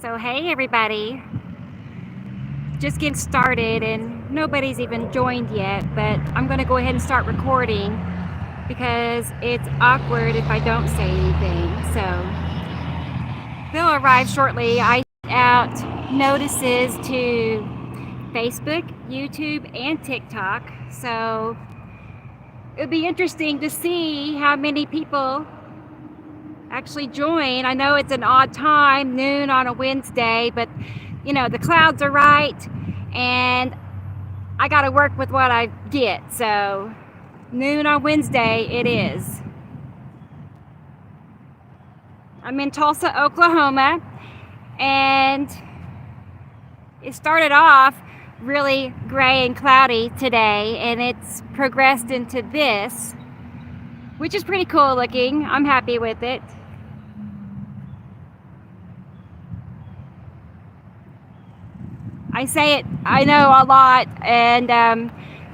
So hey everybody, just getting started and nobody's even joined yet, but I'm going to go ahead and start recording because it's awkward if I don't say anything. So they'll arrive shortly. I sent out notices to Facebook, YouTube, and TikTok. So it'll be interesting to see how many people actually join. I know it's an odd time, noon on a Wednesday, but you know, the clouds are right and I got to work with what I get. So noon on Wednesday it is. I'm in Tulsa, Oklahoma, and it started off really gray and cloudy today, and it's progressed into this, which is pretty cool looking. I'm happy with it. I say it, I know, a lot, and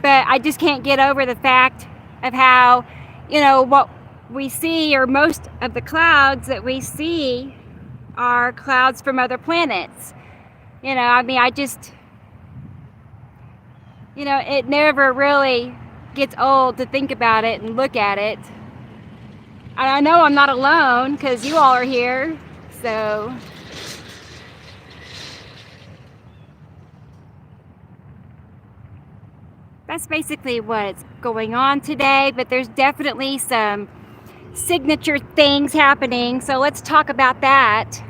but I just can't get over the fact of how, you know, what we see, or most of the clouds that we see are clouds from other planets. You know, I mean, you know, it never really gets old to think about it and look at it. And I know I'm not alone because you all are here, so. That's basically what's going on today, but there's definitely some signature things happening, so let's talk about that.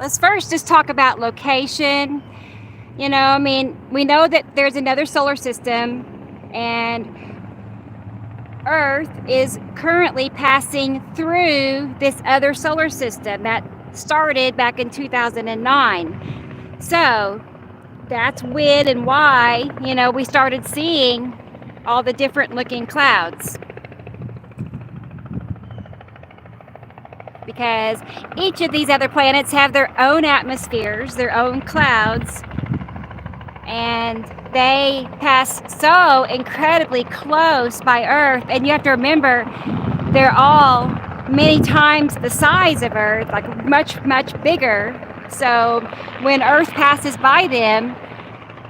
Let's first just talk about location. You know, I mean, we know that there's another solar system, and Earth is currently passing through this other solar system that started back in 2009. So that's when and why, you know, we started seeing all the different looking clouds. Because each of these other planets have their own atmospheres, their own clouds, and they pass so incredibly close by Earth. And you have to remember, they're all many times the size of Earth, like much, much bigger. So when Earth passes by them,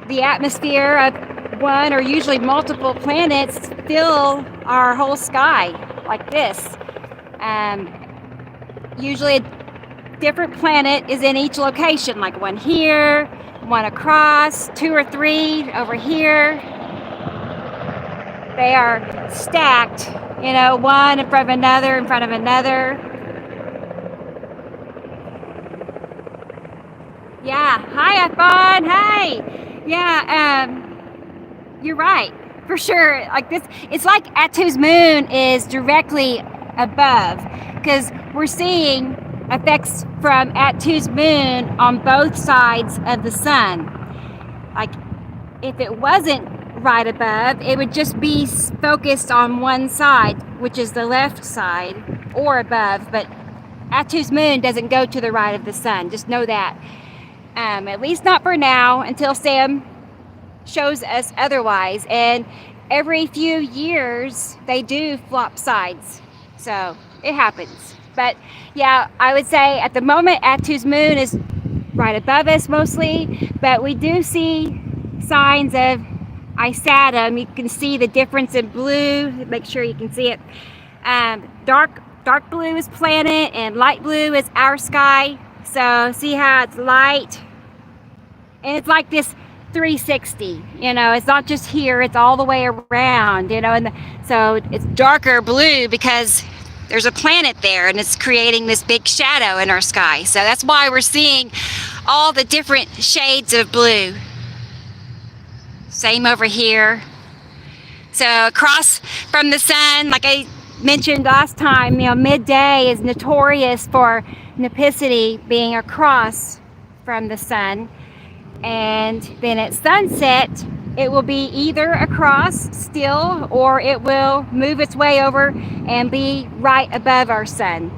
the atmosphere of one or usually multiple planets fill our whole sky like this. Usually a different planet is in each location, like one here, one across, two or three over here. They are stacked, you know, one in front of another, in front of another. Yeah, hi Afon, hi. Yeah, you're right, for sure. Like this, it's like Atu's moon is directly above, because we're seeing effects from Atu's moon on both sides of the sun. Like if it wasn't right above, it would just be focused on one side, which is the left side, or above. But Atu's moon doesn't go to the right of the sun, just know that. At least not for now, until Sam shows us otherwise. And every few years they do flop sides, so it happens. But yeah, I would say at the moment Atu's moon is right above us mostly, but we do see signs of Isatum. You can see the difference in blue. Make sure you can see it. Dark blue is planet and light blue is our sky. So see how it's light, and it's like this 360, you know, it's not just here, it's all the way around, you know. And so it's darker blue because there's a planet there and it's creating this big shadow in our sky. So that's why we're seeing all the different shades of blue. Same over here. So across from the sun, like I mentioned last time, you know, midday is notorious for Nipicity being across from the sun, and then at sunset it will be either across still, or it will move its way over and be right above our sun.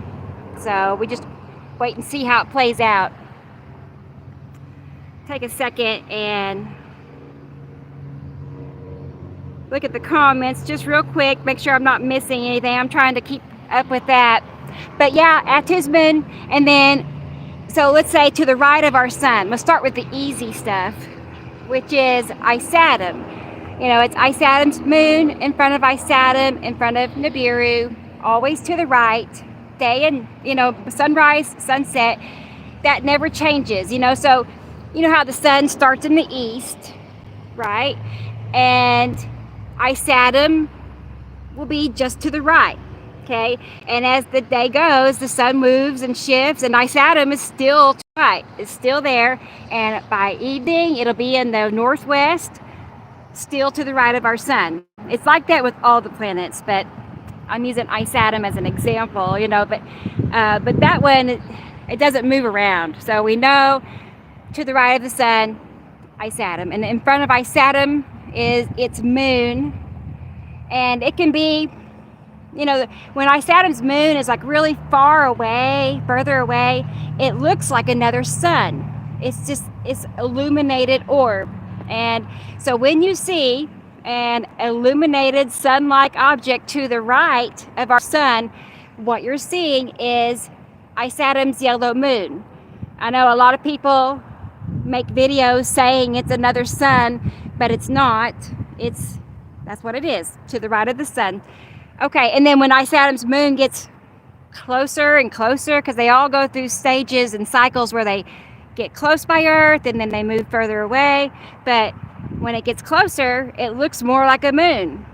So we just wait and see how it plays out. Take a second and look at the comments just real quick, make sure I'm not missing anything. I'm trying to keep up with that. But yeah, Atu's moon, and then So let's say to the right of our sun. Let's start with the easy stuff, which is Isatum. It's Isatum's moon in front of Isatum, in front of Nibiru, always to the right, day and, sunrise, sunset. That never changes, So, how the sun starts in the east, right? And Isatum will be just to the right. Okay, and as the day goes, the sun moves and shifts, and Isatum is still right. It's still there, and by evening, it'll be in the northwest, still to the right of our sun. It's like that with all the planets, but I'm using Isatum as an example, But that one, it doesn't move around, so we know to the right of the sun, Isatum, and in front of Isatum is its moon, and it can be. When Isatum's moon is like really far away, further away, it looks like another sun. It's illuminated orb. And so when you see an illuminated sun-like object to the right of our sun, what you're seeing is Isatum's yellow moon. I know a lot of people make videos saying it's another sun, but it's not. That's what it is, to the right of the sun. Okay, and then when Isatum's moon gets closer and closer, because they all go through stages and cycles where they get close by Earth and then they move further away. But when it gets closer, it looks more like a moon.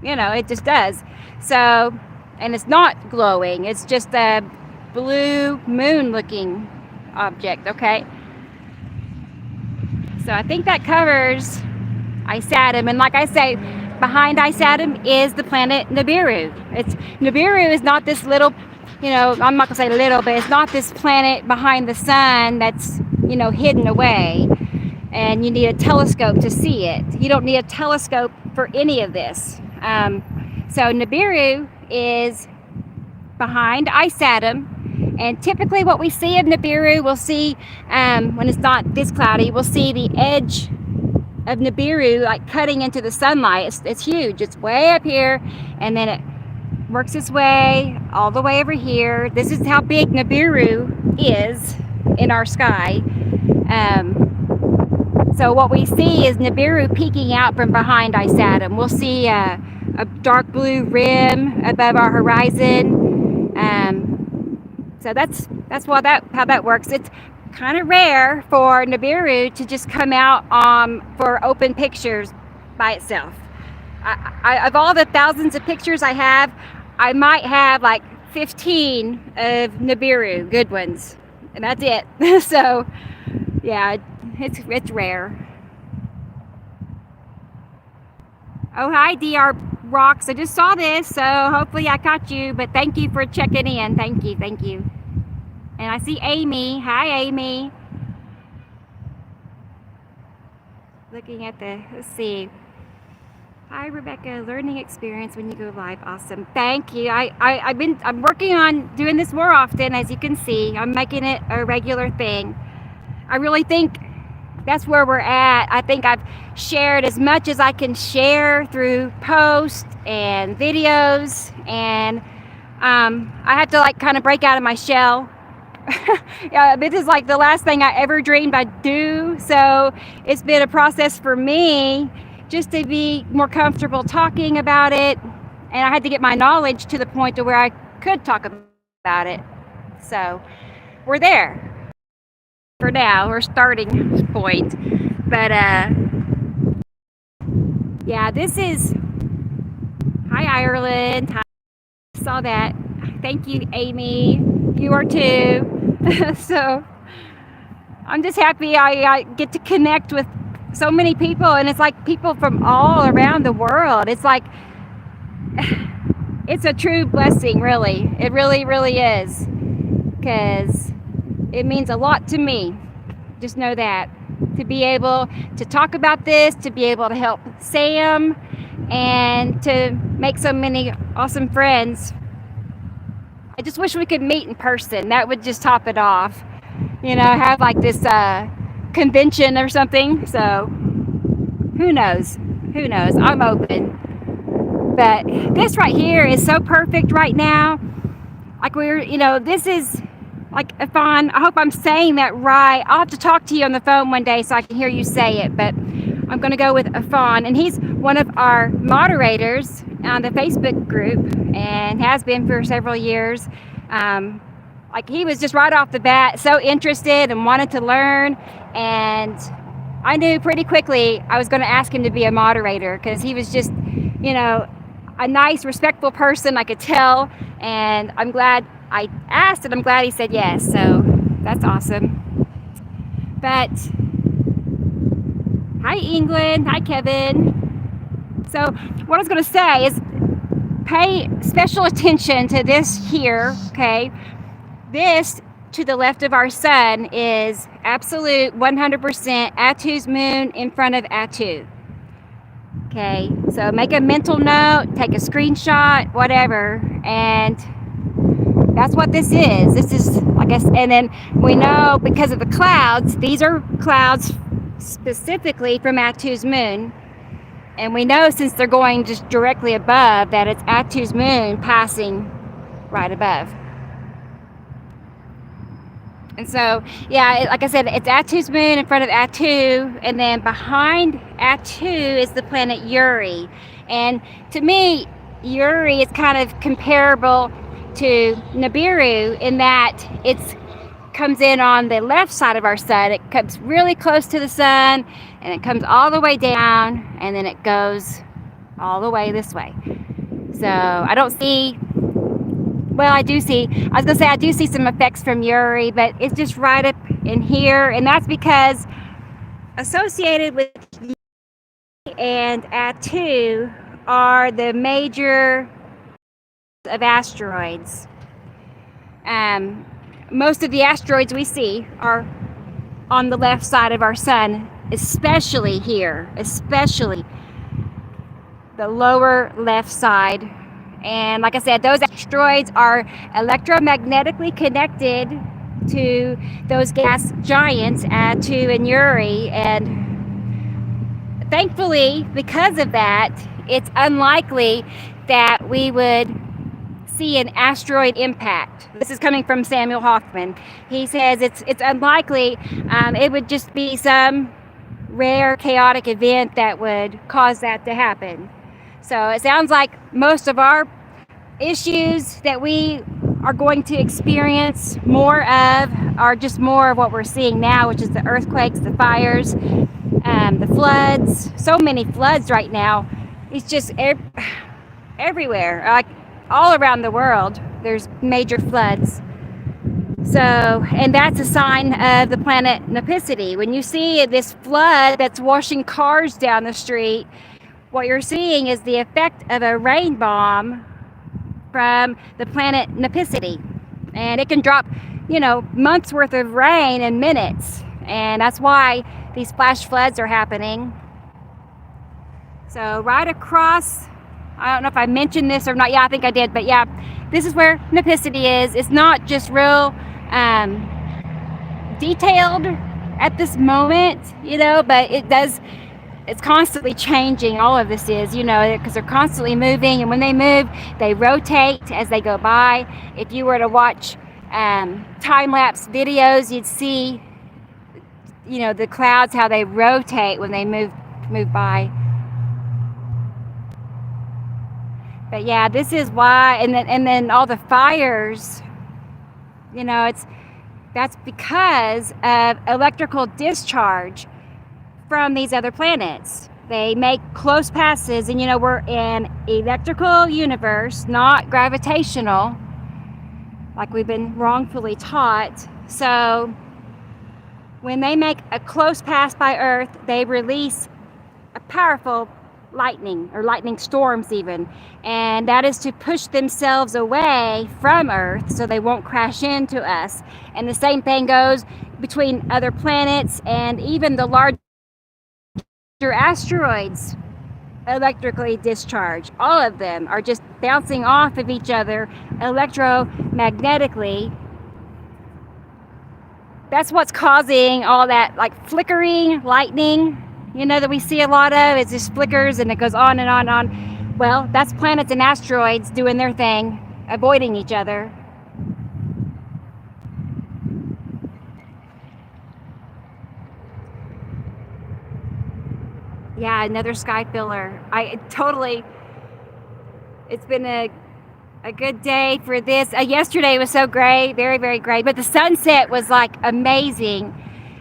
It just does. So, and it's not glowing. It's just a blue moon looking object, okay? So I think that covers Isatum. And like I say, behind Isatum is the planet Nibiru. Nibiru is not this little, I'm not gonna say little, but it's not this planet behind the sun that's, hidden away, and you need a telescope to see it. You don't need a telescope for any of this. So Nibiru is behind Isatum, and typically what we see of Nibiru, we'll see when it's not this cloudy, we'll see the edge of Nibiru like cutting into the sunlight. It's huge. It's way up here, and then it works its way all the way over here. This is how big Nibiru is in our sky. So what we see is Nibiru peeking out from behind Isatum. We'll see a dark blue rim above our horizon. So that's how that works. It's kind of rare for Nibiru to just come out for open pictures by itself. Of all the thousands of pictures I have, I might have like 15 of Nibiru, good ones, and that's it. So yeah, it's rare. Oh, hi DR Rocks, I just saw this, so hopefully I caught you, but thank you for checking in. Thank you. And I see Amy. Hi, Amy. Looking at let's see. Hi, Rebecca. Learning experience when you go live. Awesome. Thank you. I'm working on doing this more often, as you can see. I'm making it a regular thing. I really think that's where we're at. I think I've shared as much as I can share through posts and videos, and I have to kind of break out of my shell. Yeah, this is like the last thing I ever dreamed I'd do, so it's been a process for me just to be more comfortable talking about it, and I had to get my knowledge to the point to where I could talk about it. So we're there for now. We're starting point, but yeah, this is hi Ireland. Hi. Saw that. Thank you, Amy. You are too. So I'm just happy I get to connect with so many people, and it's like people from all around the world. It's like it's a true blessing, really. It really, really is, because it means a lot to me. Just know that, to be able to talk about this, to be able to help Sam, and to make so many awesome friends. I just wish we could meet in person. That would just top it off. Have like this convention or something. So who knows? I'm open. But this right here is so perfect right now. Like this is like Ifan, I hope I'm saying that right. I'll have to talk to you on the phone one day so I can hear you say it, but I'm going to go with Ifan, and he's one of our moderators on the Facebook group and has been for several years. Like he was just right off the bat so interested and wanted to learn, and I knew pretty quickly I was going to ask him to be a moderator because he was just, a nice, respectful person, I could tell, and I'm glad I asked, and I'm glad he said yes, so that's awesome. But hi England, hi Kevin. So what I was going to say is pay special attention to this here, okay? This to the left of our sun is absolute 100% Attu's moon in front of Attu. Okay, so make a mental note, take a screenshot, whatever, and that's what this is. This is, I guess, and then we know because of the clouds, these are clouds specifically from Attu's moon. And we know since they're going just directly above that it's Attu's moon passing right above. And so, yeah, like I said, it's Attu's moon in front of Attu, and then behind Attu is the planet Uri. And to me, Uri is kind of comparable to Nibiru in that it comes in on the left side of our sun. It comes really close to the sun, and it comes all the way down, and then it goes all the way this way. So I don't see, well, I do see some effects from Uri, but it's just right up in here, and that's because associated with Uri and Attu are the major of asteroids. Most of the asteroids we see are on the left side of our sun, especially here, especially the lower left side. And like I said, those asteroids are electromagnetically connected to those gas giants, Attu and Uri, and thankfully, because of that, it's unlikely that we would see an asteroid impact. This is coming from Samuel Hoffman. He says it's unlikely. It would just be some rare chaotic event that would cause that to happen. So it sounds like most of our issues that we are going to experience more of are just more of what we're seeing now, which is the earthquakes, the fires, the floods. So many floods right now. It's just everywhere, like all around the world, there's major floods. So, and that's a sign of the planet Nipicity. When you see this flood that's washing cars down the street, what you're seeing is the effect of a rain bomb from the planet Nipicity. And it can drop, months worth of rain in minutes. And that's why these flash floods are happening. So right across, I don't know if I mentioned this or not. Yeah, I think I did. But yeah, this is where Nipicity is. It's not just real detailed at this moment, but it's constantly changing. All of this is, because they're constantly moving, and when they move, they rotate as they go by. If you were to watch time-lapse videos, you'd see, the clouds, how they rotate when they move by. But yeah, this is why, and then all the fires, that's because of electrical discharge from these other planets. They make close passes, and we're an electrical universe, not gravitational, like we've been wrongfully taught. So when they make a close pass by Earth, they release a powerful lightning, or lightning storms even, and that is to push themselves away from Earth so they won't crash into us. And the same thing goes between other planets, and even the larger asteroids electrically discharge. All of them are just bouncing off of each other electromagnetically. That's what's causing all that, like flickering lightning, that we see a lot of. It just flickers and it goes on and on and on. Well, that's planets and asteroids doing their thing, avoiding each other. Yeah, another sky filler. I totally. It's been a good day for this. Yesterday was so great, very, very great. But the sunset was like amazing.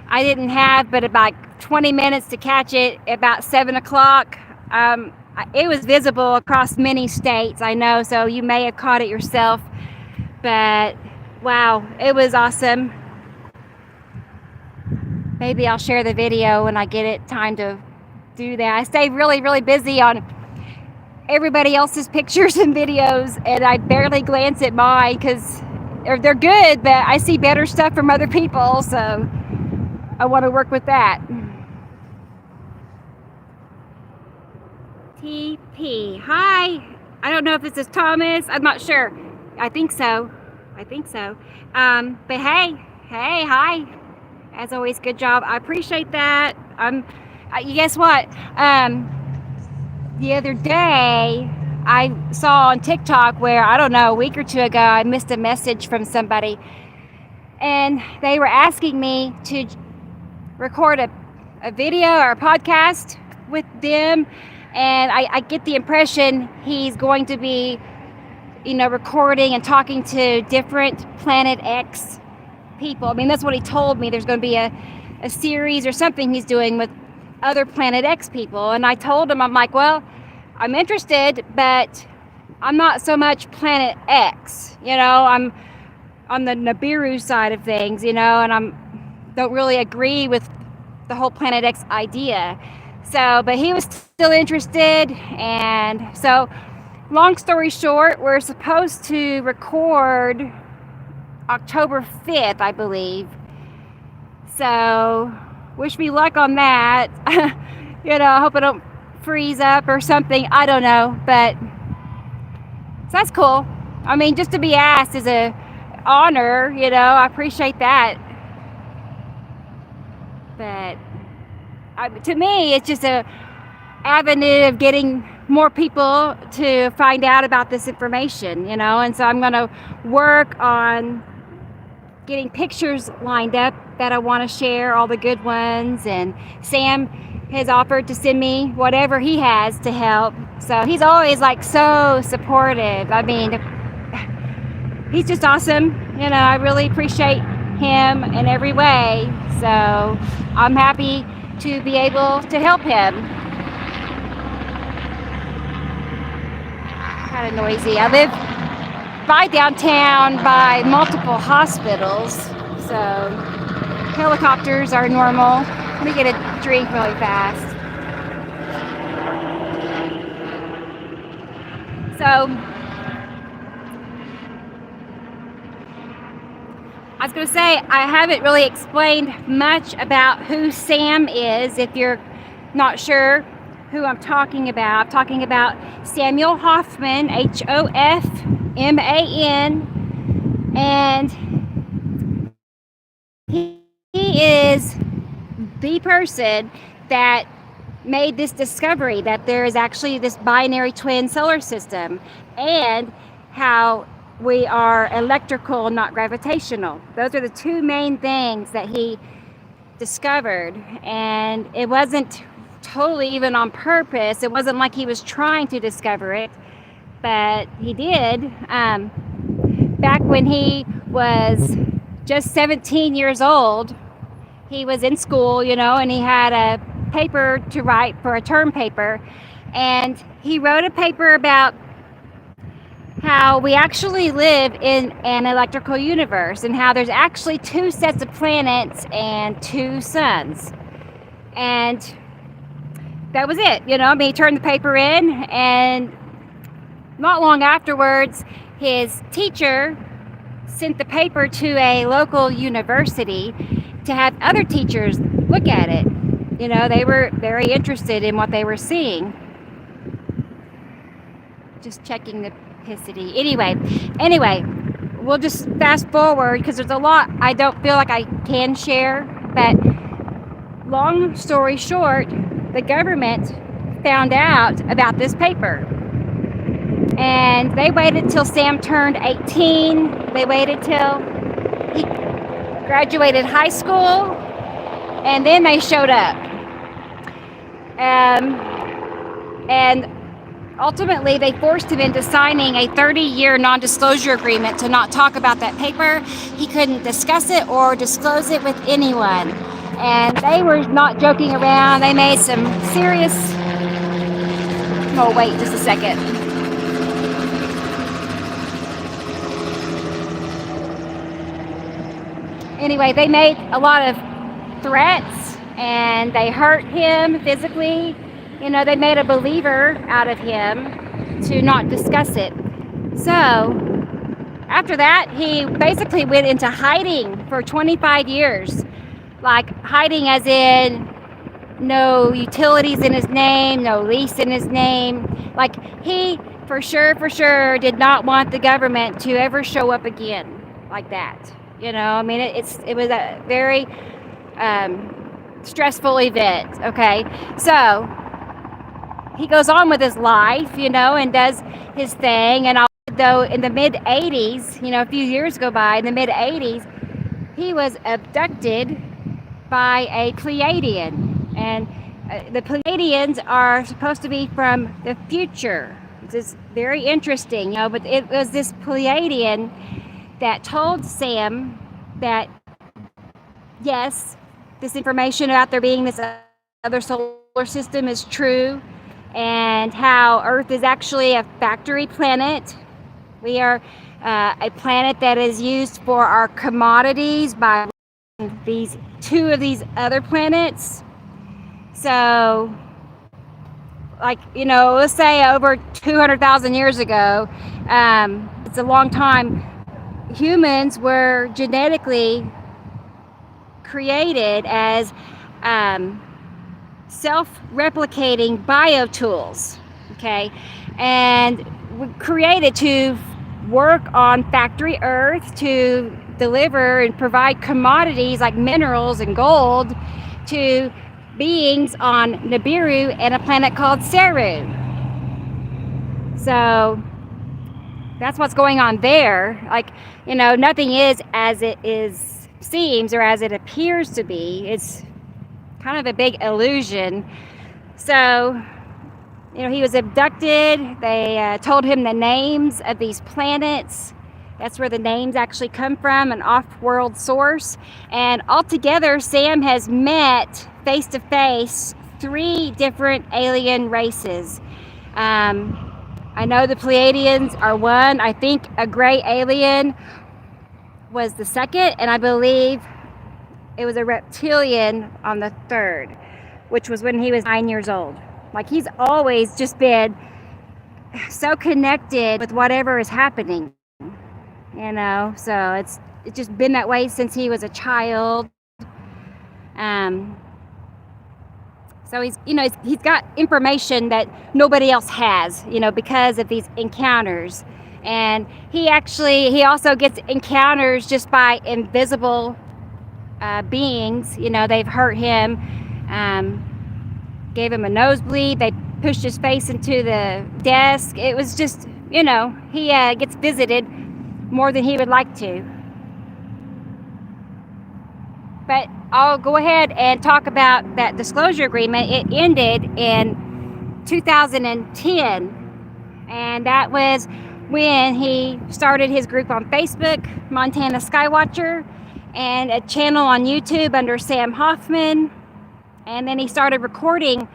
I didn't have but about 20 minutes to catch it about 7 o'clock. It was visible across many states, I know, so you may have caught it yourself. But wow, it was awesome. Maybe I'll share the video when I get it time to do that. I stayed really, really busy on everybody else's pictures and videos, and I barely glance at mine because they're good, but I see better stuff from other people, so I want to work with that. TP. Hi. I don't know if this is Thomas. I'm not sure. I think so. I think so. But hey, hi. As always, good job. I appreciate that. You guess what? The other day, I saw on TikTok where, I don't know, a week or two ago, I missed a message from somebody, and they were asking me to record a video or a podcast with them. And I get the impression he's going to be, recording and talking to different Planet X people. I mean, that's what he told me. There's going to be a series or something he's doing with other Planet X people. And I told him, I'm like, well, I'm interested, but I'm not so much Planet X. I'm on the Nibiru side of things, and don't really agree with the whole Planet X idea. So, but he was still interested, and so, long story short, we're supposed to record October 5th, I believe. So, wish me luck on that. I hope I don't freeze up or something. I don't know, but so that's cool. I mean, just to be asked is a honor, I appreciate that. But to me, it's just a avenue of getting more people to find out about this information, and so I'm going to work on getting pictures lined up that I want to share, all the good ones, and Sam has offered to send me whatever he has to help. So he's always so supportive. I mean, he's just awesome. I really appreciate him in every way. So I'm happy to be able to help him. Kind of noisy. I live by downtown by multiple hospitals, so helicopters are normal. Let me get a drink really fast. So I was going to say, I haven't really explained much about who Sam is. If you're not sure who I'm talking about Samuel Hoffman, Hoffman, and he is the person that made this discovery that there is actually this binary twin solar system, and how we are electrical, not gravitational. Those are the two main things that he discovered, and it wasn't totally even on purpose. It wasn't like he was trying to discover it, but he did. Back when he was just 17 years old, he was in school, and he had a paper to write for a term paper, and he wrote a paper about how we actually live in an electrical universe, and how there's actually two sets of planets and two suns. And that was it. He turned the paper in, and not long afterwards, his teacher sent the paper to a local university to have other teachers look at it. They were very interested in what they were seeing. Just checking the picity. Anyway, we'll just fast forward because there's a lot I don't feel like I can share. But long story short, the government found out about this paper. And they waited till Sam turned 18. They waited till he graduated high school. And then they showed up. And ultimately, they forced him into signing a 30-year non-disclosure agreement to not talk about that paper. He couldn't discuss it or disclose it with anyone. And they were not joking around. They made some serious... Oh, wait just a second. Anyway, they made a lot of threats and they hurt him physically. You know, they made a believer out of him to not discuss it. So after that, he basically went into hiding for 25 years. Like hiding as in no utilities in his name, no lease in his name. Like he for sure did not want the government to ever show up again like that. You know, I mean, it was a very stressful event. Okay, so he goes on with his life, you know, and does his thing. And though in the mid 80s, you know, a few years go by, in the mid 80s, he was abducted by a Pleiadian. And the Pleiadians are supposed to be from the future. It's very interesting, you know, but it was this Pleiadian that told Sam that, yes, this information about there being this other solar system is true, and how Earth is actually a factory planet. We are a planet that is used for our commodities by these two of these other planets. So, like, you know, let's say over 200,000 years ago, it's a long time, humans were genetically created as self-replicating biotools, okay, and created to work on factory Earth to deliver and provide commodities like minerals and gold to beings on Nibiru and a planet called Saru. So that's what's going on there. Like, you know, nothing is as it seems or as it appears to be. It's kind of a big illusion. So, you know, he was abducted. They told him the names of these planets. That's where the names actually come from, an off-world source. And altogether, Sam has met face-to-face 3 different alien races. I know the Pleiadians are one. I think a gray alien was the second, and I believe it was a reptilian on the third, which was when he was 9 years old. Like, he's always just been so connected with whatever is happening, you know. So it's just been that way since he was a child. So he's, you know, he's got information that nobody else has, you know, because of these encounters. And he also gets encounters just by invisible beings. You know, they've hurt him, gave him a nosebleed, they pushed his face into the desk. It was just, you know, he gets visited more than he would like to. But I'll go ahead and talk about that disclosure agreement. It ended in 2010, and that was when he started his group on Facebook, Montana Skywatcher, and a channel on YouTube under Sam Hoffman. And then he started recording,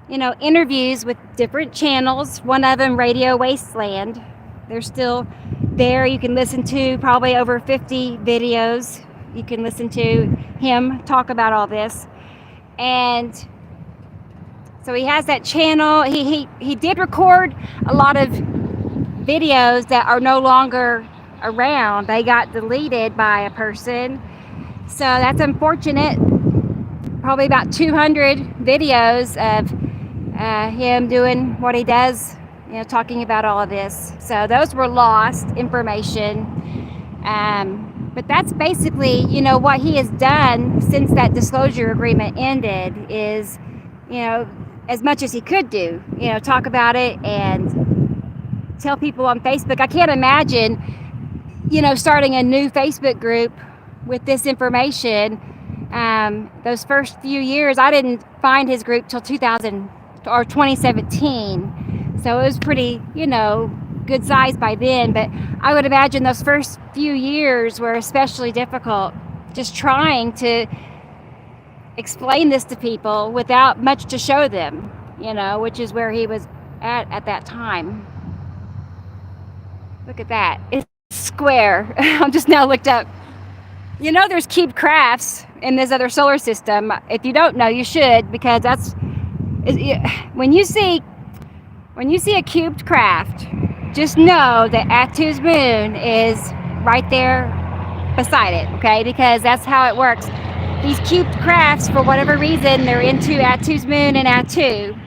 you know, interviews with different channels, one of them Radio Wasteland. They're still there. You can listen to probably over 50 videos. You can listen to him talk about all this. And so he has that channel. He did record a lot of videos that are no longer around. They got deleted by a person. So that's unfortunate. Probably about 200 videos of him doing what he does, you know, talking about all of this. So those were lost information. But that's basically, you know, what he has done since that disclosure agreement ended is, you know, as much as he could do, you know, talk about it and tell people on Facebook. I can't imagine, you know, starting a new Facebook group with this information Those first few years, I didn't find his group till 2000 or 2017. So it was pretty, good size by then. But I would imagine those first few years were especially difficult, just trying to explain this to people without much to show them, which is where he was at that time. Look at that. It's square. I'm just now looked up. There's cube crafts in this other solar system. If you don't know, you should, because when you see a cubed craft, just know that Attu's moon is right there beside it, okay? Because that's how it works. These cubed crafts, for whatever reason, they're into Attu's moon and Attu.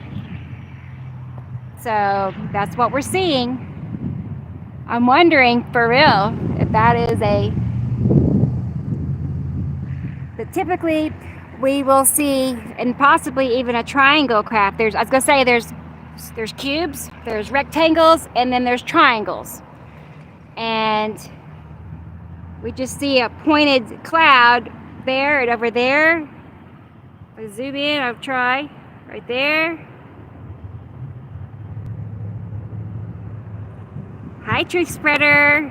So that's what we're seeing. I'm wondering, for real, if that is but typically we will see, and possibly even a triangle craft. I was gonna say there's cubes, there's rectangles, and then there's triangles. And we just see a pointed cloud there and over there. I'll zoom in, I'll try. Right there. Hi, Truth Spreader.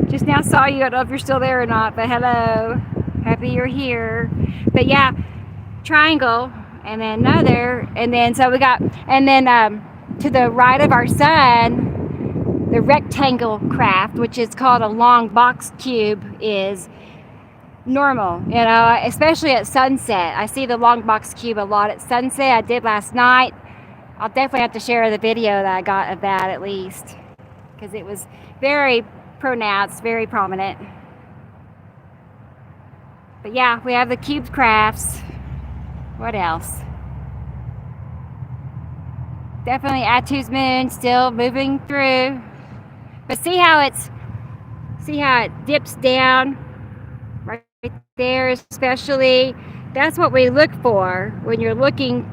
Just now saw you. I don't know if you're still there or not, but hello. Happy you're here. But yeah, triangle, and then another, and then so we got, and then to the right of our sun, the rectangle craft, which is called a long box cube, is normal, especially at sunset. I see the long box cube a lot at sunset. I did last night. I'll definitely have to share the video that I got of that, at least, because it was very pronounced, very prominent. But yeah, we have the cubed crafts. What else? Definitely Attu's moon still moving through. But see how it dips down right there, especially. That's what we look for when you're looking.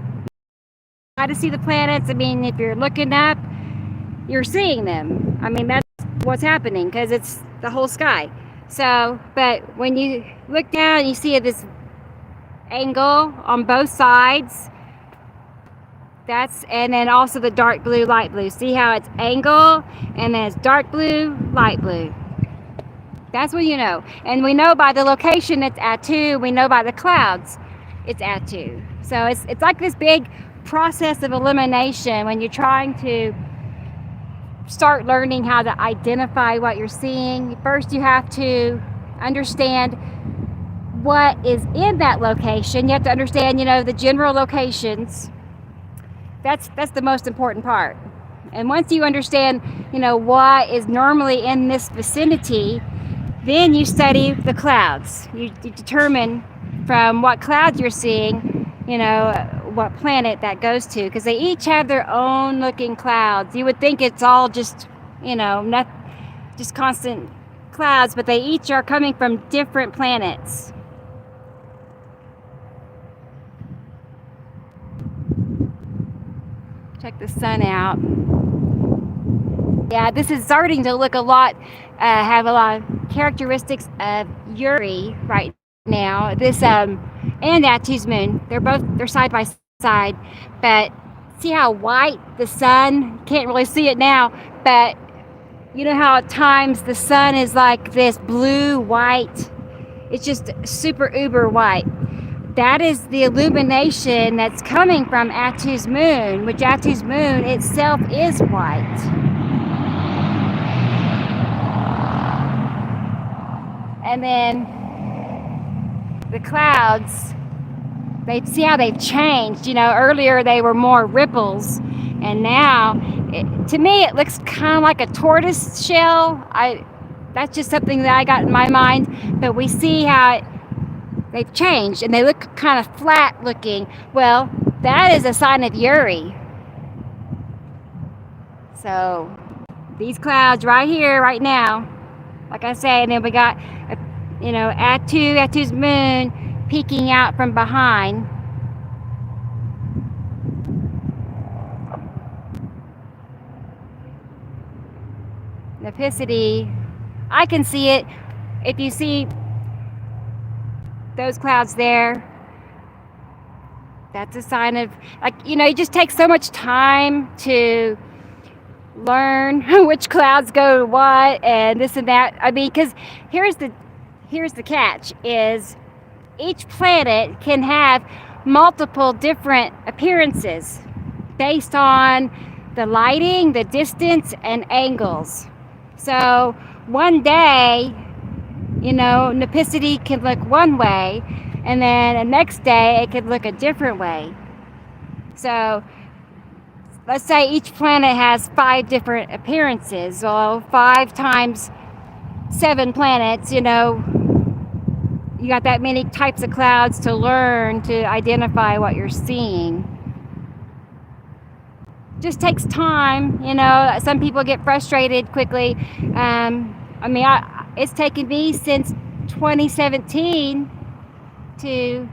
How to see the planets. I mean, if you're looking up, you're seeing them. I mean, that's what's happening, because it's the whole sky. So, but when you look down, you see this angle on both sides. And then also the dark blue, light blue. See how it's angle, and then it's dark blue, light blue. That's what you know. And we know by the location it's Attu. We know by the clouds it's Attu. So it's like this big process of elimination when you're trying to start learning how to identify what you're seeing. First, you have to understand what is in that location. You have to understand, the general locations. That's the most important part. And once you understand, what is normally in this vicinity, then you study the clouds. You determine from what clouds you're seeing, what planet that goes to, because they each have their own looking clouds. You would think it's all just, not just constant clouds, but they each are coming from different planets. Check the sun out. Yeah, this is starting to look have a lot of characteristics of Uri right now. This and Attu's moon, they're side by side, but see how white the sun? Can't really see it now, but you know how at times the sun is like this blue white. It's just super uber white. That is the illumination that's coming from Attu's moon, which Attu's moon itself is white. And then the clouds, see how they've changed. Earlier they were more ripples, and now, to me, it looks kind of like a tortoise shell. That's just something that I got in my mind. But we see how they've changed, and they look kind of flat looking. Well, that is a sign of Uri. So these clouds right here, right now, like I say, and then we got, Attu's moon peeking out from behind. Nephicity, I can see it. If you see those clouds there, that's a sign of, like, it just takes so much time to learn which clouds go to what and this and that. I mean, because here's the catch is each planet can have multiple different appearances based on the lighting, the distance, and angles. So one day, Nipicity can look one way, and then the next day it could look a different way. So let's say each planet has 5 different appearances. Well, 5 times 7 planets, you got that many types of clouds to learn to identify what you're seeing. Just takes time, some people get frustrated quickly. It's taken me since 2017 to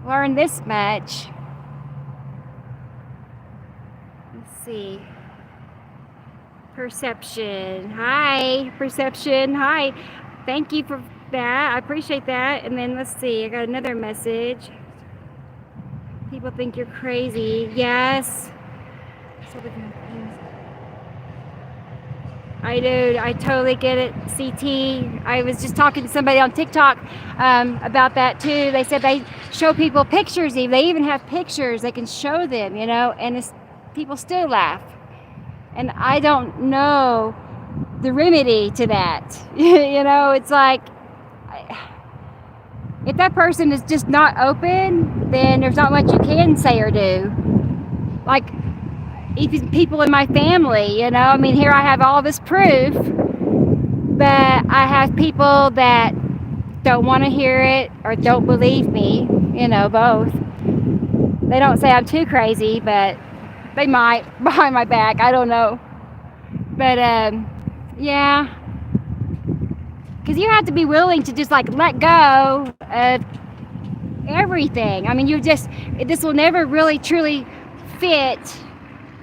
learn this much. Let's see. Perception. Hi, Perception. Hi. Thank you for that. I appreciate that. And then let's see. I got another message. People think you're crazy. Yes. I do. I totally get it, CT. I was just talking to somebody on TikTok about that too. They said they show people pictures. They even have pictures they can show them, and people still laugh. And I don't know the remedy to that. It's like, if that person is just not open, then there's not much you can say or do. Like, even people in my family, here I have all this proof, but I have people that don't want to hear it or don't believe me, both. They don't say I'm too crazy, but they might behind my back. I don't know. But, yeah. Because you have to be willing to just, let go of everything. This will never really, truly fit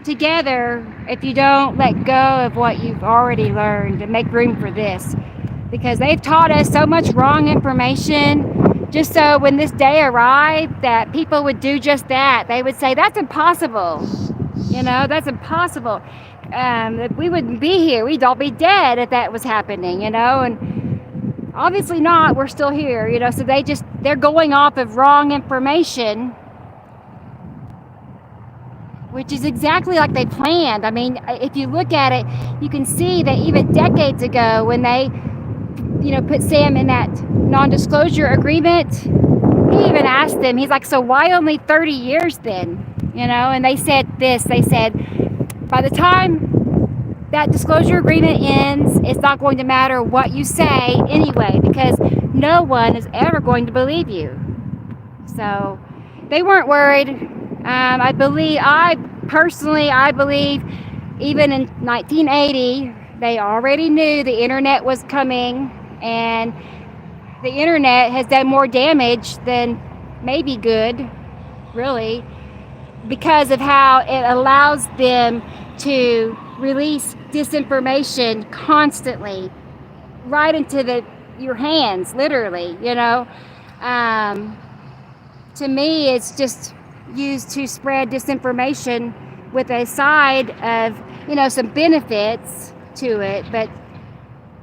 together if you don't let go of what you've already learned and make room for this, because they've taught us so much wrong information just so when this day arrived that people would do just that. They would say that's impossible, that's impossible. We wouldn't be here, we'd all be dead if that was happening, and obviously not. We're still here, so they're going off of wrong information, which is exactly like they planned. If you look at it, you can see that even decades ago when they, put Sam in that non-disclosure agreement, he even asked them, he's like, so why only 30 years then? And they said this, they said, by the time that disclosure agreement ends, it's not going to matter what you say anyway, because no one is ever going to believe you. So they weren't worried. I believe even in 1980, they already knew the internet was coming, and the internet has done more damage than maybe good, really, because of how it allows them to release disinformation constantly right into your hands, literally, To me, it's just used to spread disinformation with a side of, some benefits to it. But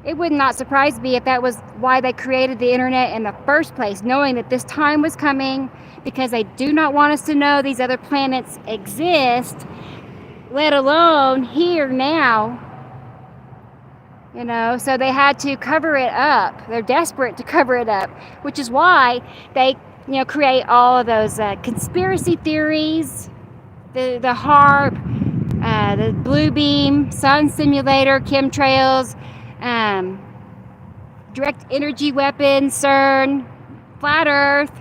it would not surprise me if that was why they created the internet in the first place, knowing that this time was coming, because they do not want us to know these other planets exist, let alone here now. So they had to cover it up. They're desperate to cover it up, which is why they create all of those conspiracy theories, the HAARP, the blue beam, sun simulator, chemtrails, direct energy weapons, CERN, flat earth.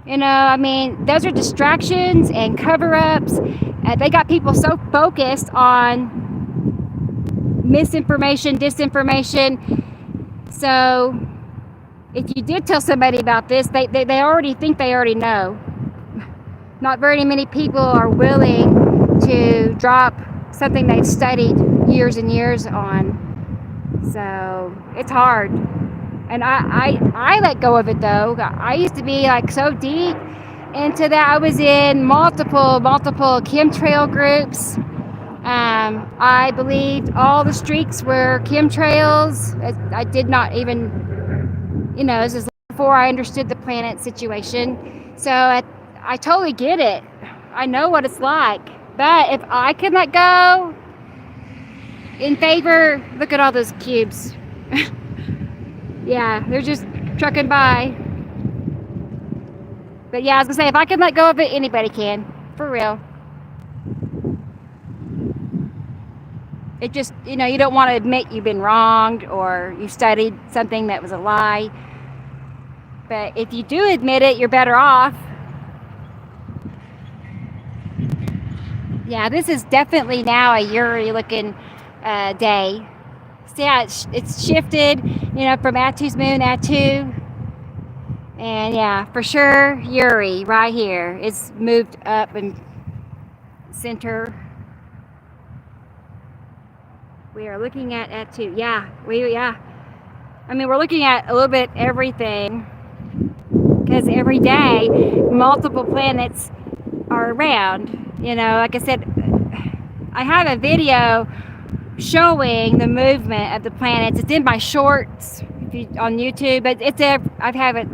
Those are distractions and cover-ups. They got people so focused on misinformation, disinformation. So if you did tell somebody about this, they already think they already know. Not very many people are willing to drop something they've studied years and years on. So it's hard. And I let go of it though. I used to be like so deep into that. I was in multiple chemtrail groups. I believed all the streaks were chemtrails. I did not even, this is before I understood the planet situation. So I totally get it. I know what it's like. But if I can let go in favor, look at all those cubes. Yeah, they're just trucking by. But yeah, I was gonna say, if I can let go of it, anybody can. For real. It just, you don't want to admit you've been wronged or you studied something that was a lie. But if you do admit it, you're better off. Yeah, this is definitely now a Yuri looking day. So yeah, it's shifted, from Attu's moon, Attu. And yeah, for sure, Yuri right here. It's moved up and center. We are looking at Attu. Yeah. I mean, we're looking at a little bit everything because every day multiple planets are around. Like I said, I have a video showing the movement of the planets. It's in my shorts on YouTube, but I have it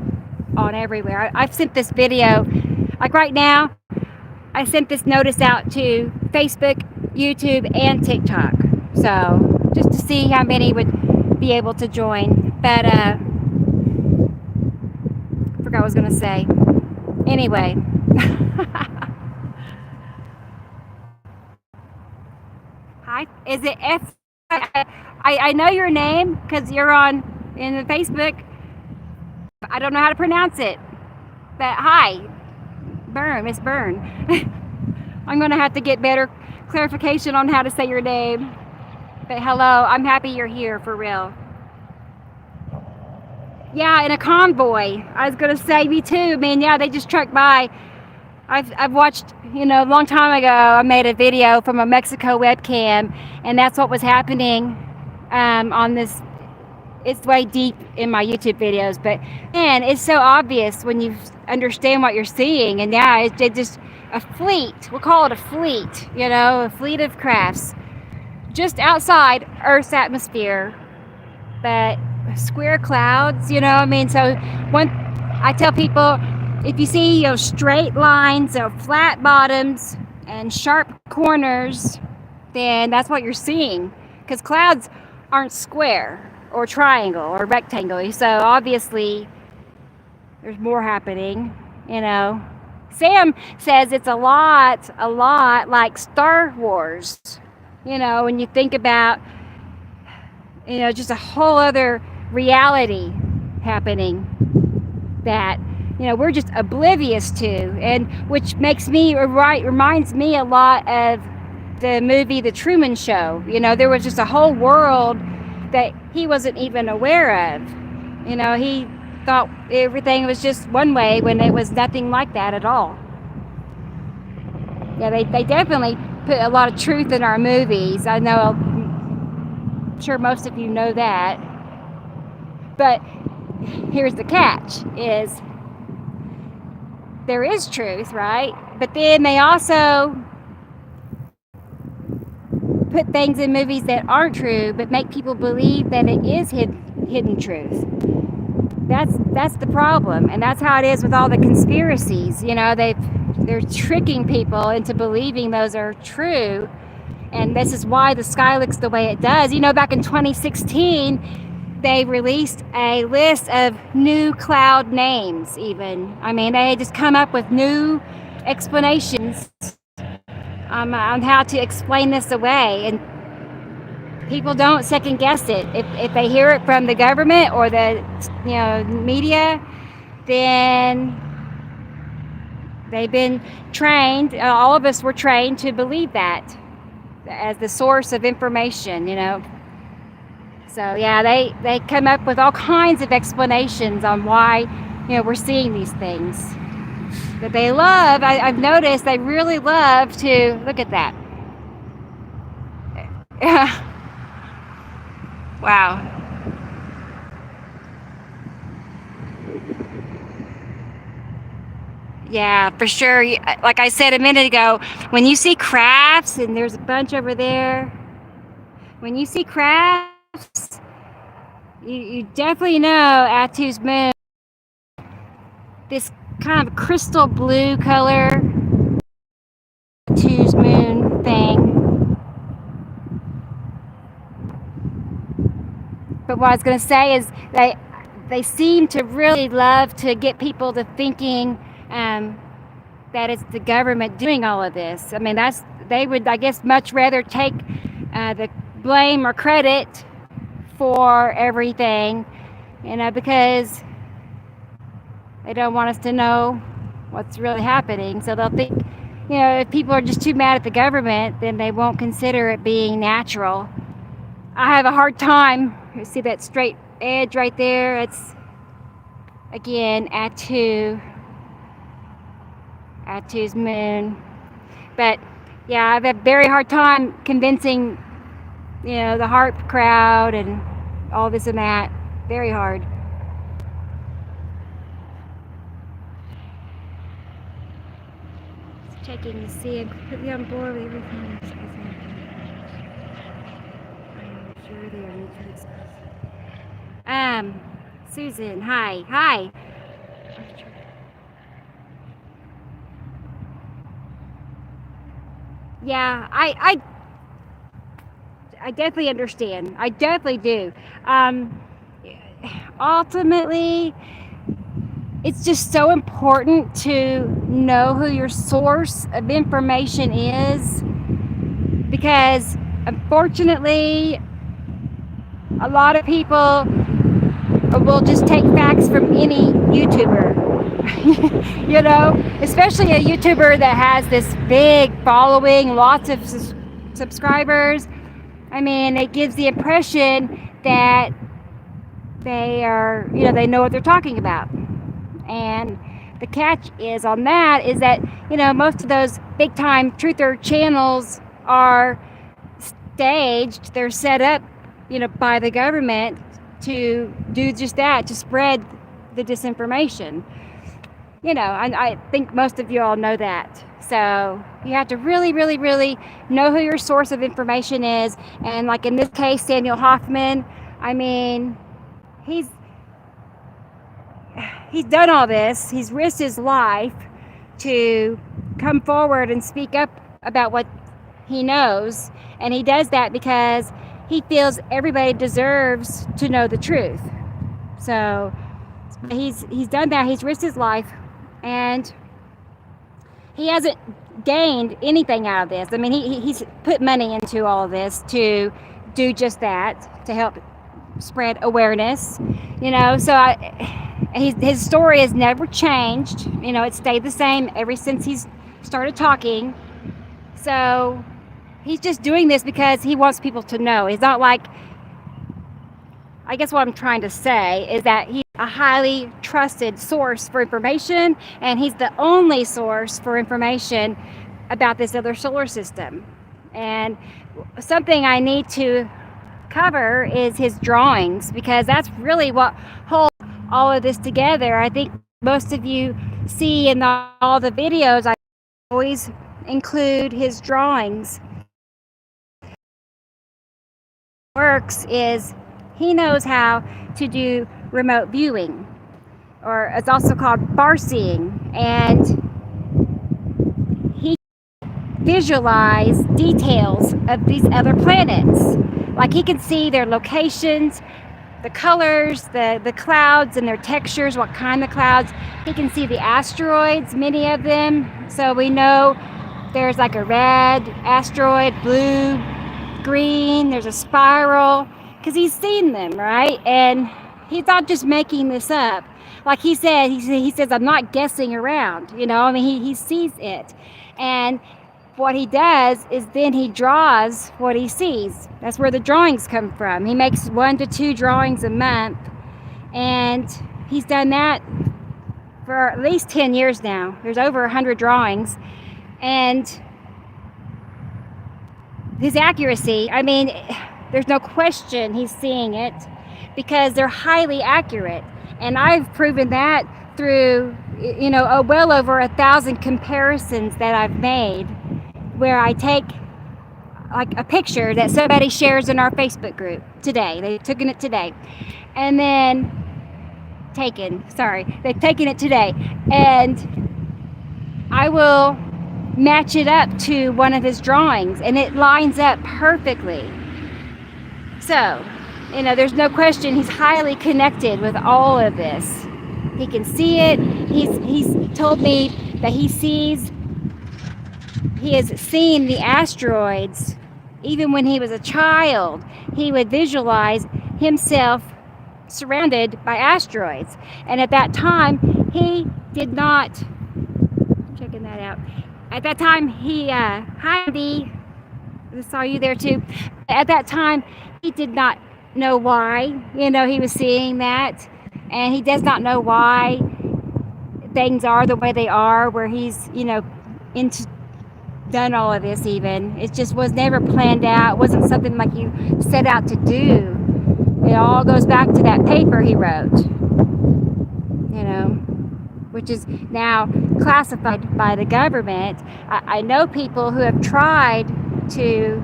on everywhere. I've sent this video, like right now, I sent this notice out to Facebook, YouTube, and TikTok. So just to see how many would be able to join. But I forgot what I was gonna say. Anyway. Hi, is it F? I know your name because you're in the Facebook. I don't know how to pronounce it. But hi, Miss Byrne. I'm gonna have to get better clarification on how to say your name. But hello, I'm happy you're here for real. Yeah, in a convoy. I was gonna say, me too. Man, yeah, they just trucked by. I've watched, a long time ago, I made a video from a Mexico webcam, and that's what was happening on this. It's way deep in my YouTube videos, but man, it's so obvious when you understand what you're seeing. And yeah, it's just a fleet. We'll call it a fleet, a fleet of crafts just outside Earth's atmosphere, but square clouds, so I tell people, if you see straight lines or flat bottoms and sharp corners, then that's what you're seeing, because clouds aren't square or triangle or rectangle, so obviously there's more happening. Sam says it's a lot like Star Wars, when you think about just a whole other reality happening that we're just oblivious to, and which reminds me a lot of the movie The Truman Show. There was just a whole world that he wasn't even aware of. He thought everything was just one way when it was nothing like that at all. Yeah, they definitely put a lot of truth in our movies. I'm sure most of you know that. But here's the catch, is there is truth, right? But then they also put things in movies that aren't true, but make people believe that it is hidden truth. That's the problem, and that's how it is with all the conspiracies. They're tricking people into believing those are true, and this is why the sky looks the way it does. Back in 2016. They released a list of new cloud names, even. I mean, they just come up with new explanations on how to explain this away. And people don't second guess it. If they hear it from the government or the media, then they've been trained. All of us were trained to believe that as the source of information, So yeah, they come up with all kinds of explanations on why we're seeing these things. But they love, I've noticed, they really love to look at that. Wow. Yeah, for sure. Like I said a minute ago, when you see crafts, and there's a bunch over there, when you see crafts, you definitely know Atu's moon, this kind of crystal blue color, Atu's moon thing. But what I was going to say is they seem to really love to get people to thinking that it's the government doing all of this. I mean, they would, I guess, much rather take the blame or credit for everything, because they don't want us to know what's really happening. So they'll think, if people are just too mad at the government, then they won't consider it being natural. I have a hard time. You see that straight edge right there? It's, again, Atu's moon. But yeah, I have a very hard time convincing, the HAARP crowd and all this and that. Very hard. Just checking to see I'm completely on board with everything. I'm sure they are mutually exclusive. Susan, hi. Yeah, I definitely understand. I definitely do. Ultimately, it's just so important to know who your source of information is, because unfortunately, a lot of people will just take facts from any YouTuber. Especially a YouTuber that has this big following, lots of subscribers. I mean, it gives the impression that they are, they know what they're talking about. And the catch is on that is that, most of those big time truther channels are staged. They're set up, by the government to do just that, to spread the disinformation. I think most of you all know that. So you have to really, really, really know who your source of information is. And like in this case, Daniel Hoffman, I mean, he's done all this. He's risked his life to come forward and speak up about what he knows. And he does that because he feels everybody deserves to know the truth. So he's done that. He's risked his life, and he hasn't gained anything out of this. I mean, he's put money into all of this to do just that, to help spread awareness. So his story has never changed. It stayed the same ever since he's started talking. So he's just doing this because he wants people to know. He's not like, I guess what I'm trying to say is that he's a highly trusted source for information, and he's the only source for information about this other solar system. And something I need to cover is his drawings, because that's really what holds all of this together. I think most of you see in all the videos, I always include his drawings. Works is he knows how to do remote viewing, or it's also called far seeing, and he visualize details of these other planets. Like he can see their locations, the colors, the clouds and their textures, what kind of clouds. He can see the asteroids, many of them. So we know there's like a red asteroid, blue, green, there's a spiral, because he's seen them, right? And he's not just making this up. Like he said, he says, I'm not guessing around, I mean, he sees it. And what he does is then he draws what he sees. That's where the drawings come from. He makes 1 to 2 drawings a month, and he's done that for at least 10 years now. There's over 100 drawings, and his accuracy, I mean, there's no question he's seeing it, because they're highly accurate. And I've proven that through, well over 1,000 comparisons that I've made where I take like a picture that somebody shares in our Facebook group today. They've taken it today. And then they've taken it today. And I will match it up to one of his drawings and it lines up perfectly. So, there's no question he's highly connected with all of this. He can see it. He's told me that he has seen the asteroids. Even when he was a child, he would visualize himself surrounded by asteroids. And at that time, he did not, checking that out. At that time, hi Andy, I saw you there too. At that time, he did not know why, he was seeing that. And he does not know why things are the way they are, where he's, done all of this even. It just was never planned out. It wasn't something like you set out to do. It all goes back to that paper he wrote, which is now classified by the government. I know people who have tried to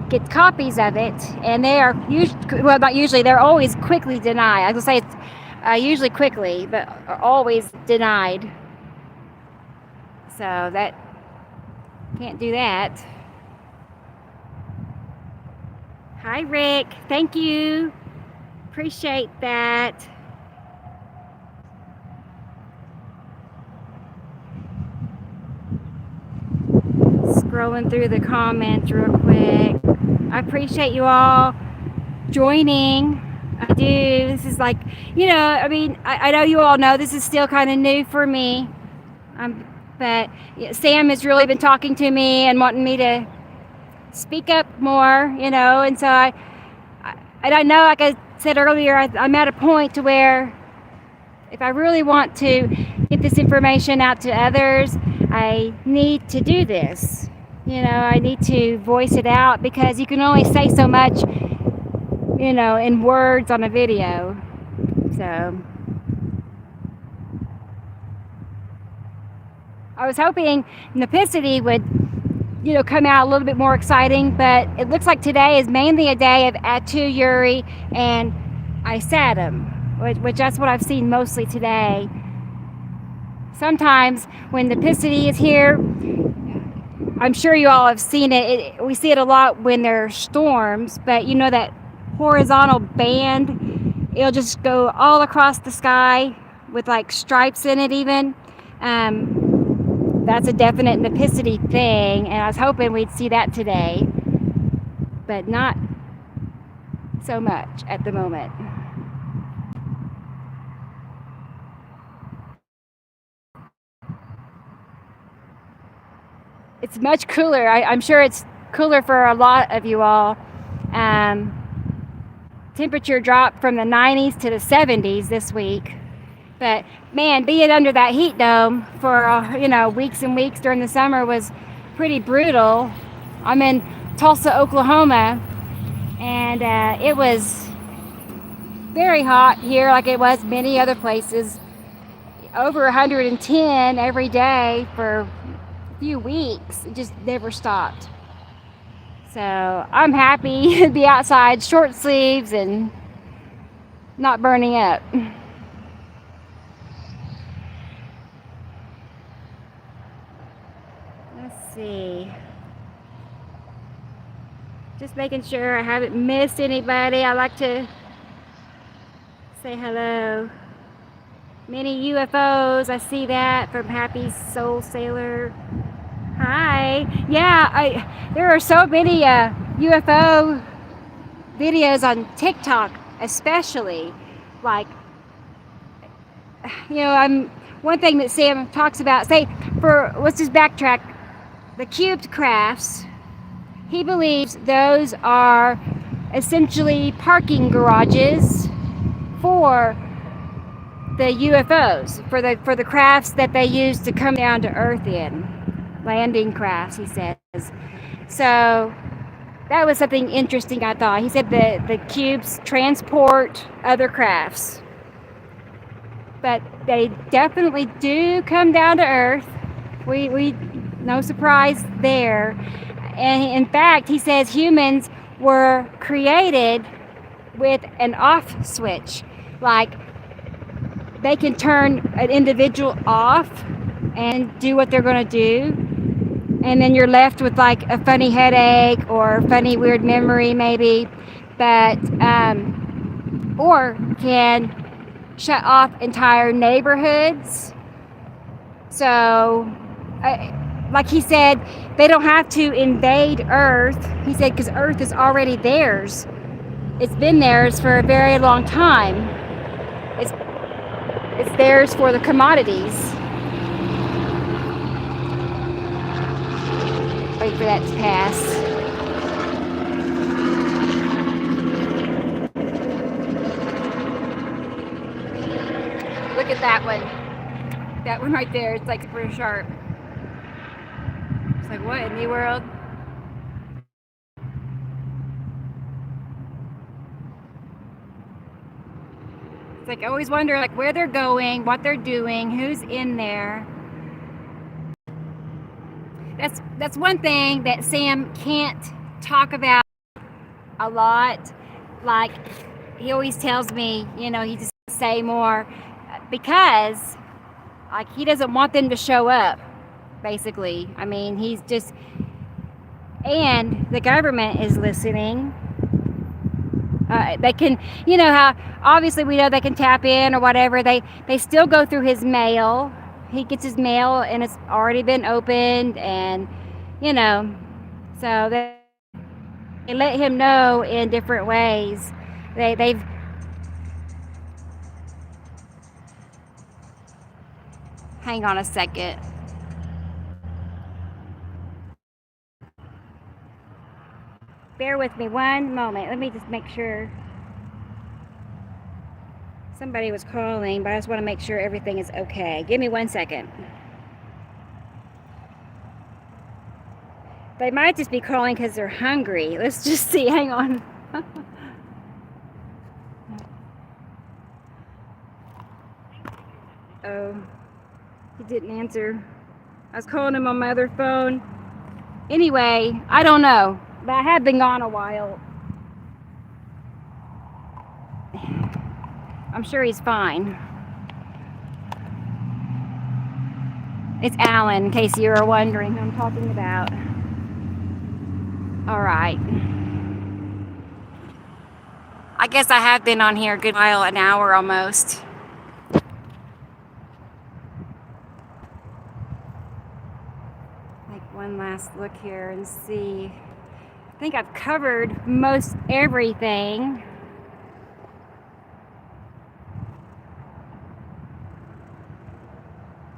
get copies of it, and they are not usually, they're always quickly denied. I was going to say it's usually quickly, but are always denied. So that can't do that. Hi Rick, thank you. Appreciate that. Scrolling through the comments real quick. I appreciate you all joining. I do. This is like, I know you all know this is still kind of new for me. But Sam has really been talking to me and wanting me to speak up more, and so I don't know, like I said earlier, I'm at a point to where if I really want to get this information out to others, I need to do this. I need to voice it out because you can only say so much, in words on a video. So I was hoping Nipicity would, come out a little bit more exciting, but it looks like today is mainly a day of Atu, Uri, and Isatum, which that's what I've seen mostly today. Sometimes when Nipicity is here, I'm sure you all have seen it. We see it a lot when there are storms, but that horizontal band, it'll just go all across the sky with like stripes in it even. That's a definite Nipicity thing, and I was hoping we'd see that today, but not so much at the moment. It's much cooler. I'm sure it's cooler for a lot of you all. Temperature dropped from the 90s to the 70s this week. But man, being under that heat dome for weeks and weeks during the summer was pretty brutal. I'm in Tulsa, Oklahoma, and it was very hot here, like it was many other places. Over 110 every day for a few weeks. It just never stopped. So I'm happy to be outside, short sleeves, and not burning up. See, just making sure I haven't missed anybody. I like to say hello. Many UFOs, I see that from Happy Soul Sailor. Hi. Yeah, there are so many UFO videos on TikTok, especially. Like, one thing that Sam talks about, let's just backtrack. The cubed crafts, he believes those are essentially parking garages for the UFOs, for the crafts that they use to come down to Earth in. Landing crafts, he says. So that was something interesting, I thought. He said the cubes transport other crafts. but they definitely do come down to earth. We no surprise there. And in fact, he says humans were created with an off switch. Like they can turn an individual off and do what they're going to do. And then you're left with like a funny headache or funny weird memory maybe. But, or can shut off entire neighborhoods. So, like he said, they don't have to invade Earth. He said because Earth is already theirs. It's been theirs for a very long time. It's theirs for the commodities. Wait for that to pass. Look at that one. That one right there. It's like super sharp. It's like, what in the world? It's like I always wonder like where they're going, what they're doing, who's in there. That's one thing that Sam can't talk about a lot. Like he always tells me, you know, he just say more because like he doesn't want them to show up, basically. I mean, he's just, and the government is listening. They can, you know how obviously we know they can tap in or whatever. They still go through his mail. He gets his mail and it's already been opened, and you know, so they let him know in different ways. They've hang on a second. Bear with me one moment. Let me just make sure. Somebody was calling, but I just want to make sure everything is okay. Give me 1 second. They might just be calling because they're hungry. Let's just see. Hang on. Oh, he didn't answer. I was calling him on my other phone. Anyway, I don't know, but I have been gone a while. I'm sure he's fine. It's Alan, in case you were wondering who I'm talking about. All right. I guess I have been on here a good while, an hour almost. Take one last look here and see. I think I've covered most everything.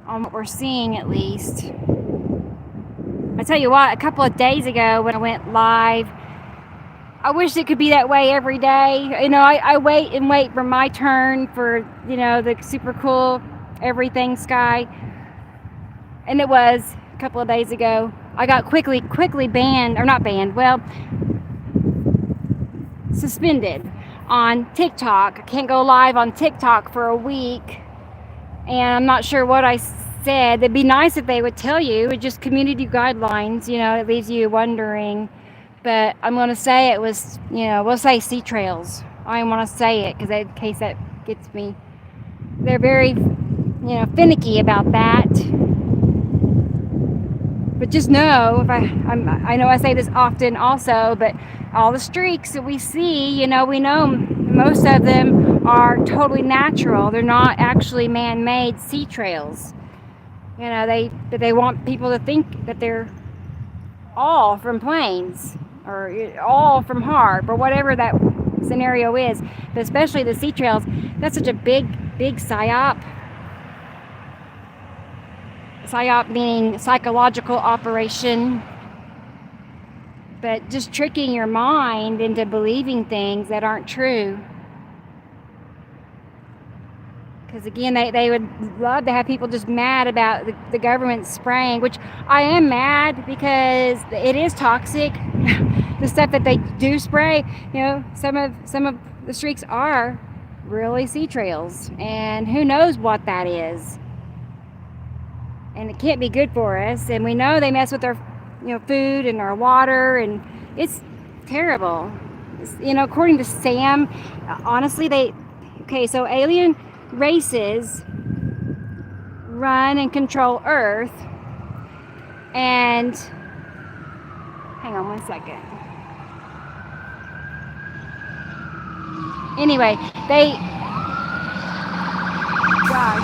On what we're seeing, at least. I tell you what, a couple of days ago when I went live, I wish it could be that way every day. You know, I wait and wait for my turn for, you know, the super cool everything sky. And it was a couple of days ago. I got quickly banned, or not banned, well, suspended on TikTok. I can't go live on TikTok for a week. And I'm not sure what I said. It'd be nice if they would tell you. It's just community guidelines, you know, it leaves you wondering. But I'm going to say it was, you know, we'll say sea trails. I don't want to say it because in case that gets me. They're very, you know, finicky about that. But just know, if I know I say this often also, but all the streaks that we see, you know, we know most of them are totally natural. They're not actually man-made sea trails. You know, they want people to think that they're all from planes or all from HAARP or whatever that scenario is. But especially the sea trails, that's such a big psyop. Psyop meaning psychological operation. But just tricking your mind into believing things that aren't true. Because again, they would love to have people just mad about the government spraying, which I am mad because it is toxic. The stuff that they do spray, you know, some of the streaks are really sea trails, and who knows what that is. And it can't be good for us. And we know they mess with our, food and our water, and it's terrible. According to Sam, honestly, okay, so alien races run and control Earth, and hang on 1 second. Anyway, gosh,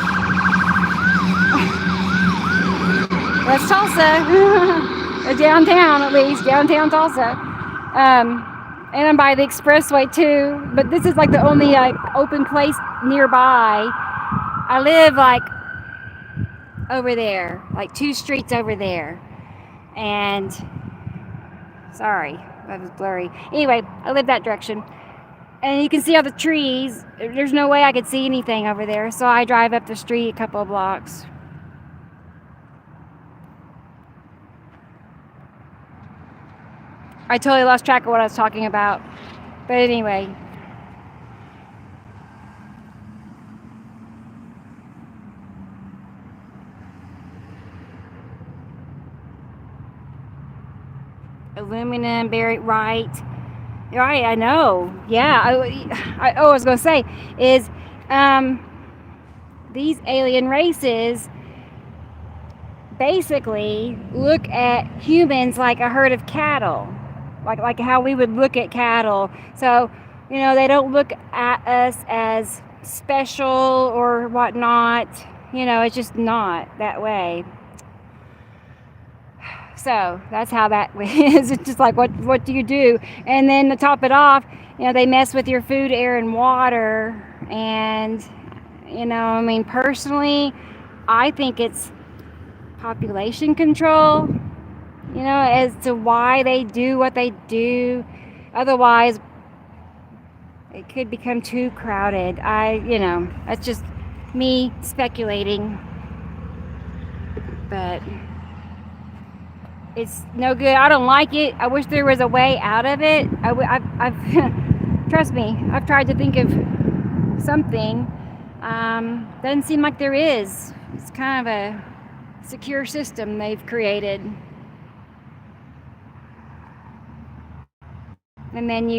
that's Tulsa, downtown, at least downtown Tulsa, and I'm by the expressway too. But this is like the only open place nearby. I live like over there, like 2 streets over there, and sorry, that was blurry. Anyway, I live that direction. And you can see all the trees. There's no way I could see anything over there. So I drive up the street a couple of blocks. I totally lost track of what I was talking about. But anyway. Aluminum, buried, right. Right, I know. Yeah, I was going to say is these alien races basically look at humans like a herd of cattle, like how we would look at cattle. So, they don't look at us as special or whatnot. It's just not that way. So that's how that is. It's just like, what do you do? And then to top it off, they mess with your food, air, and water. And, personally, I think it's population control, as to why they do what they do. Otherwise, it could become too crowded. That's just me speculating. But it's no good. I don't like it. I wish there was a way out of it. I've trust me, I've tried to think of something. Doesn't seem like there is. It's kind of a secure system they've created. And then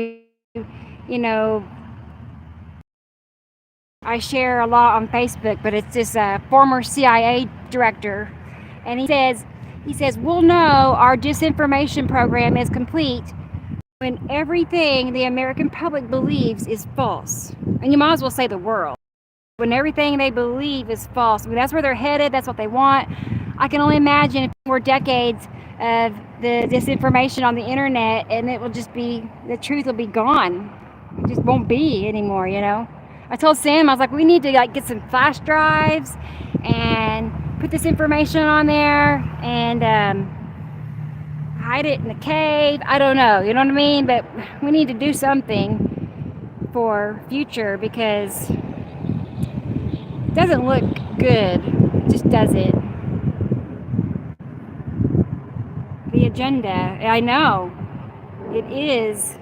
I share a lot on Facebook, but it's this former CIA director, and he says, we'll know our disinformation program is complete when everything the American public believes is false. And you might as well say the world. When everything they believe is false. That's where they're headed. That's what they want. I can only imagine if more decades of the disinformation on the internet, and it will just be, the truth will be gone. It just won't be anymore, I told Sam, I was like, we need to get some flash drives and put this information on there and hide it in a cave. I don't know, you know what I mean? But we need to do something for future, because it doesn't look good. It just doesn't. The agenda, I know, it is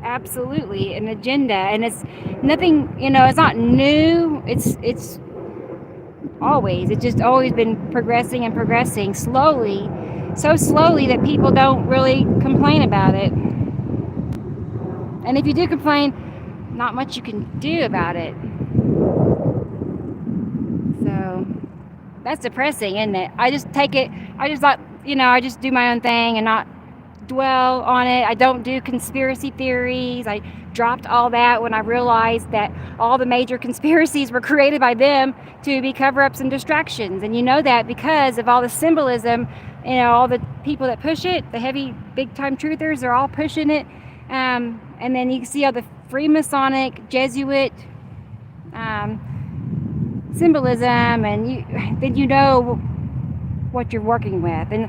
absolutely an agenda, and it's nothing, it's not new. It's always, it's just always been progressing and progressing slowly, so slowly that people don't really complain about it. And if you do complain, not much you can do about it. So that's depressing, isn't it? I just take it, I just thought, I just do my own thing and not dwell on it. I don't do conspiracy theories. I dropped all that when I realized that all the major conspiracies were created by them to be cover-ups and distractions. And that because of all the symbolism, all the people that push it, the heavy big-time truthers, they're all pushing it. And then you can see all the Freemasonic, Jesuit symbolism, and then what you're working with. And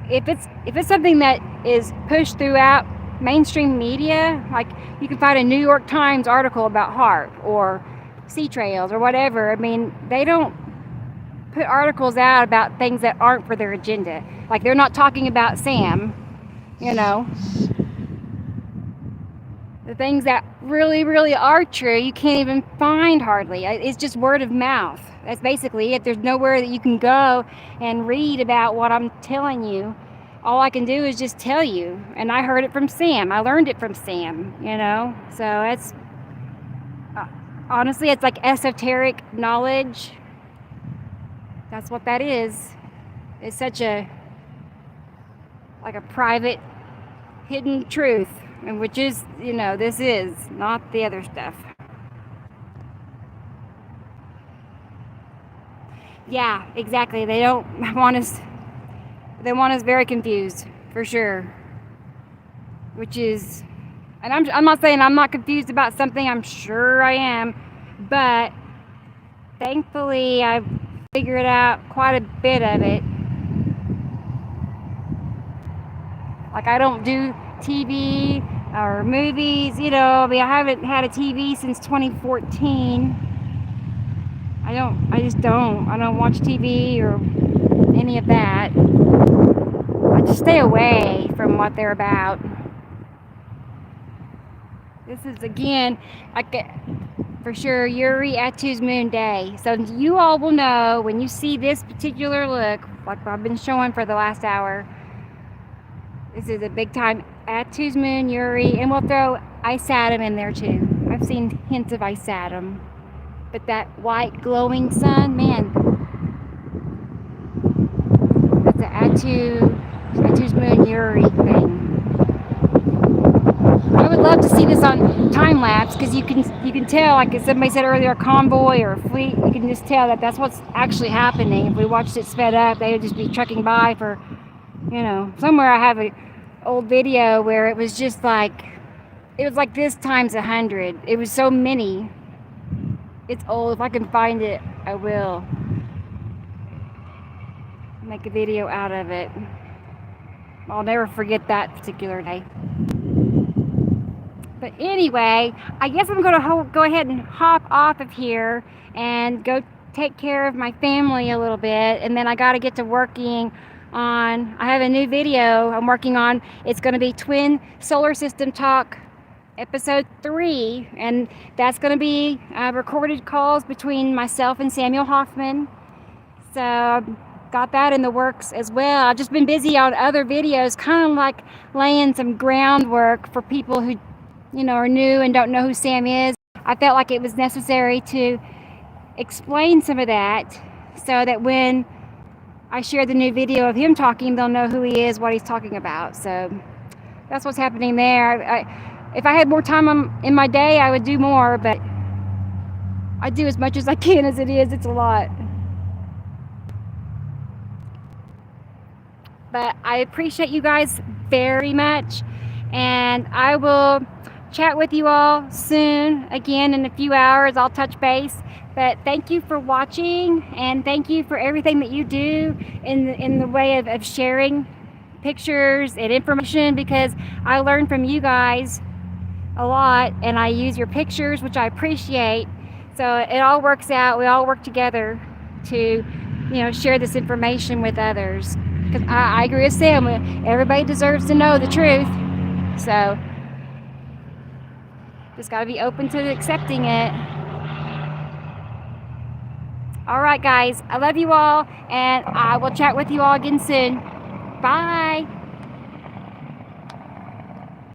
if it's something that is pushed throughout mainstream media, like you can find a New York Times article about HAARP or sea trails or whatever. They don't put articles out about things that aren't for their agenda. Like they're not talking about Sam, The things that really, really are true, you can't even find hardly. It's just word of mouth. That's basically it. There's nowhere that you can go and read about what I'm telling you. All I can do is just tell you. And I heard it from Sam. I learned it from Sam, you know? So it's honestly, it's like esoteric knowledge. That's what that is. It's such a like a private hidden truth, and which is, you know, this is not the other stuff. Yeah, exactly. They don't want us, they want us very confused, for sure. Which is, and I'm not saying I'm not confused about something, I'm sure I am, but thankfully I've figured out quite a bit of it. Like, I don't do TV or movies, you know. I mean, I haven't had a TV since 2014. I just don't. I don't watch TV or any of that. I just stay away from what they're about. This is, again, like, for sure, Uri Atu's Moon Day. So you all will know when you see this particular look, like I've been showing for the last hour. This is a big time Atu's Moon, Uri, and we'll throw Ice Atom in there too. I've seen hints of Ice Atom. But that white glowing sun, man, that's an Atu's Moon, Uri thing. I would love to see this on time lapse, because you can tell, like somebody said earlier, a convoy or a fleet. You can just tell that that's what's actually happening. If we watched it sped up, they would just be trucking by for, you know, somewhere I have a old video where it was just like, it was like this times 100. It was so many. It's old. If I can find it, I will make a video out of it. I'll never forget that particular day. But anyway, I guess I'm going to go ahead and hop off of here and go take care of my family a little bit, and then I got to get to working on, I have a new video I'm working on. It's going to be Twin Solar System Talk episode 3, and that's going to be recorded calls between myself and Samuel Hoffman. So I've got that in the works as well. I've just been busy on other videos, kind of like laying some groundwork for people who, you know, are new and don't know who Sam is. I felt like it was necessary to explain some of that, so that when I share the new video of him talking, they'll know who he is, what he's talking about. So that's what's happening there. If I had more time in my day, I would do more, but I do as much as I can as it is. It's a lot. But I appreciate you guys very much, and I will chat with you all soon. Again, in a few hours, I'll touch base. But thank you for watching, and thank you for everything that you do in the way of sharing pictures and information, because I learn from you guys a lot, and I use your pictures, which I appreciate. So it all works out. We all work together to, you know, share this information with others. Because I agree with Sam. Everybody deserves to know the truth. So just got to be open to accepting it. All right, guys. I love you all, and I will chat with you all again soon. Bye.